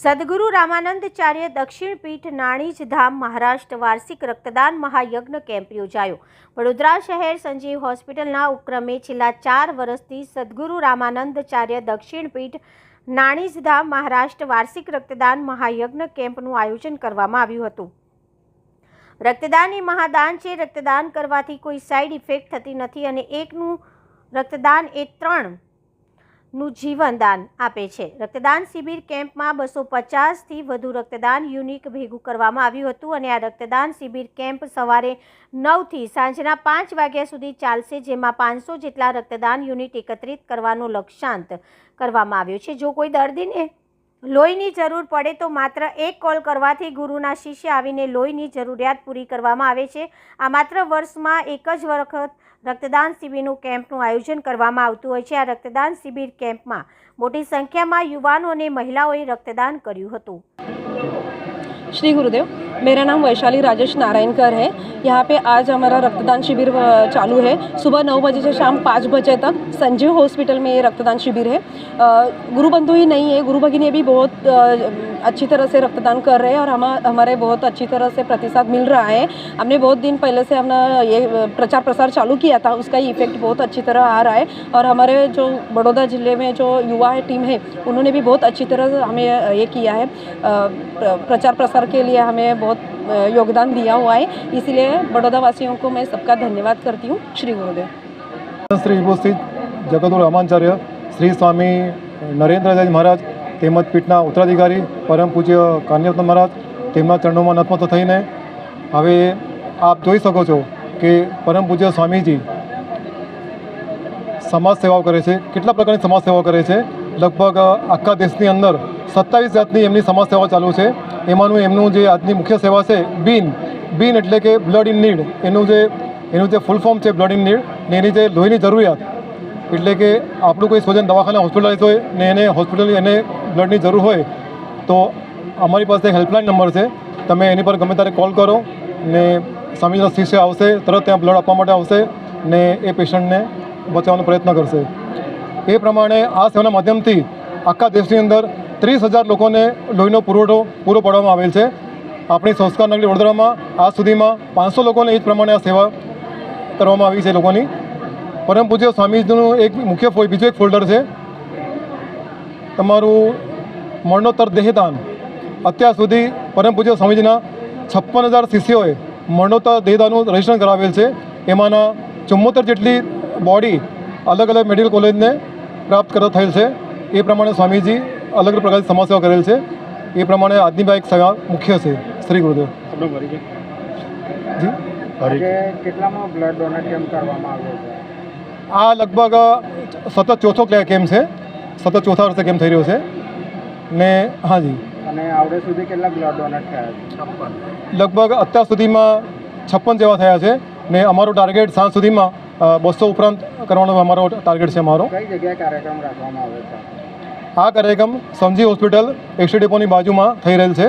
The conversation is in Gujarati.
સદગુરુ રામાનંદાચાર્ય દક્ષિણ પીઠ નાણીજ ધામ મહારાષ્ટ્ર વાર્ષિક રક્તદાન મહાયજ્ઞ કેમ્પ યોજાયો। વડોદરા શહેર સંજીવ હોસ્પિટલના ઉપક્રમે છેલ્લા 4 વર્ષથી સદગુરુ રામાનંદાચાર્ય દક્ષિણ પીઠ નાણીજ ધામ મહારાષ્ટ્ર વાર્ષિક રક્તદાન મહાયજ્ઞ કેમ્પનું આયોજન કરવામાં આવ્યું હતું। રક્તદાન એ મહાદાન છે। રક્તદાન કરવાથી કોઈ સાઇડ ઇફેક્ટ થતી નથી અને એકનું રક્તદાન એ 3 નું જીવનદાન આપે છે। રક્તદાન શિબિર કેમ્પમાં 250થી વધુ રક્તદાન યુનિટ ભેગું કરવામાં આવ્યું હતું અને આ રક્તદાન શિબિર કેમ્પ સવારે 9 થી સાંજના 5 વાગ્યા સુધી ચાલશે, જેમાં 500 જેટલા રક્તદાન યુનિટ એકત્રિત કરવાનો લક્ષ્યાંક કરવામાં આવ્યો છે। જો કોઈ દર્દીને લોહીની જરૂર પડે તો માત્ર એક કોલ કરવાથી ગુરુના શિષ્ય આવીને લોહીની જરૂરિયાત પૂરી કરવામાં આવે છે। આ માત્ર વર્ષમાં એક જ વખત રક્તદાન શિબિરનું કેમ્પનું આયોજન કરવામાં આવતું હોય છે। આ રક્તદાન શિબિર કેમ્પમાં મોટી સંખ્યામાં યુવાનો અને મહિલાઓએ રક્તદાન કર્યું હતું। श्री गुरुदेव, मेरा नाम वैशाली राजेश नारायणकर है। यहाँ पे आज हमारा रक्तदान शिविर चालू है। सुबह 9 बजे से शाम 5 बजे तक संजीव हॉस्पिटल में ये रक्तदान शिविर है। गुरु बंधु ही नहीं है, गुरु भगिनी भी बहुत अच्छी तरह से रक्तदान कर रहे हैं और हमारे बहुत अच्छी तरह से प्रतिसाद मिल रहा है। हमने बहुत दिन पहले से हमने ये प्रचार प्रसार चालू किया था, उसका इफेक्ट बहुत अच्छी तरह आ रहा है और हमारे जो बड़ौदा ज़िले में जो युवा टीम है उन्होंने भी बहुत अच्छी तरह हमें ये किया है, प्रचार प्रसार के लिए हमें बहुत योगदान दिया हुआ है। इसलिए बड़ौदा वासियों को मैं सबका धन्यवाद करती हूँ। श्री गुरुदेव। श्री उपस्थित जगद्गुरु रामाचार्य श्री स्वामी नरेंद्रदास महाराज તેમજ પીઠના ઉત્તરાધિકારી પરમ પૂજ્ય કાન્યવત મહારાજ તેમના ચરણોમાં નતમસ્ત થઈને હવે આપ જોઈ શકો છો કે પરમ પૂજ્ય સ્વામીજી સમાજ સેવાઓ કરે છે। કેટલા પ્રકારની સમાજ સેવાઓ કરે છે? લગભગ આખા દેશની અંદર 27 જાતની એમની સમાજ સેવા ચાલુ છે। એમાંનું એમનું જે આજની મુખ્ય સેવા છે બીન એટલે કે બ્લડ ઇન નીડ, એનું જે ફૂલ ફોર્મ છે બ્લડ ઇન નીડ, ને એની જે લોહીની જરૂરિયાત એટલે કે આપણું કોઈ સ્વજન દવાખાને હોસ્પિટલાઇઝ હોય ને એને બ્લડની જરૂર હોય તો અમારી પાસે હેલ્પલાઇન નંબર છે, તમે એની પર ગમે ત્યારે કોલ કરો ને સ્વામીજીનો શિષ્ય આવશે, તરત ત્યાં બ્લડ આપવા માટે આવશે ને એ પેશન્ટને બચાવવાનો પ્રયત્ન કરશે। એ પ્રમાણે આ સેવાના માધ્યમથી આખા દેશની અંદર 30,000 લોકોને લોહીનો પુરવઠો પૂરો પાડવામાં આવેલ છે। આપણી સંસ્કાર નગરી વડોદરામાં આજ સુધીમાં 500 લોકોને એ જ પ્રમાણે આ સેવા કરવામાં આવી છે લોકોની। પરમ પૂજ્ય સ્વામીજીનું એક મુખ્ય બીજું એક ફોલ્ડર છે તમારું મરણોત્તર દેહદાન। અત્યાર સુધી પરમ પૂજ્ય સ્વામીજીના 56,000 શિષ્યોએ મરણોત્તર દેહદાનનું રજીસ્ટ્રેશન કરાવેલ છે। એમાંના 74 જેટલી બોડી અલગ અલગ મેડિકલ કોલેજને પ્રાપ્ત થયેલ છે। એ પ્રમાણે સ્વામીજી અલગ અલગ પ્રકારની સમાજ સેવા કરેલ છે। એ પ્રમાણે આજની એક સેવા મુખ્ય છે। શ્રી ગુરુદેવ। જી, કેટલામાં બ્લડ ડોનેટ કેમ્પ કરવામાં આવ્યો છે? આ લગભગ સતત ચોથો કેમ્પ છે, સતત ચોથા વર્ષે કેમ્પ થઈ રહ્યો છે ને હાજી। અને આવડે સુધી કેટલા બ્લડ ડોનેટ થયા છે? લગભગ અત્યાર સુધીમાં 56 જેવા થયા છે ને અમારો ટાર્ગેટ સાંજ સુધીમાં 200 ઉપરાંત કરવાનો અમારો ટાર્ગેટ છે અમારો। કઈ જગ્યાએ કાર્યક્રમ રાખવામાં આવે છે? આ કાર્યક્રમ સંજીવ હોસ્પિટલ એસટી ડેપોની બાજુમાં થઈ રહેલ છે।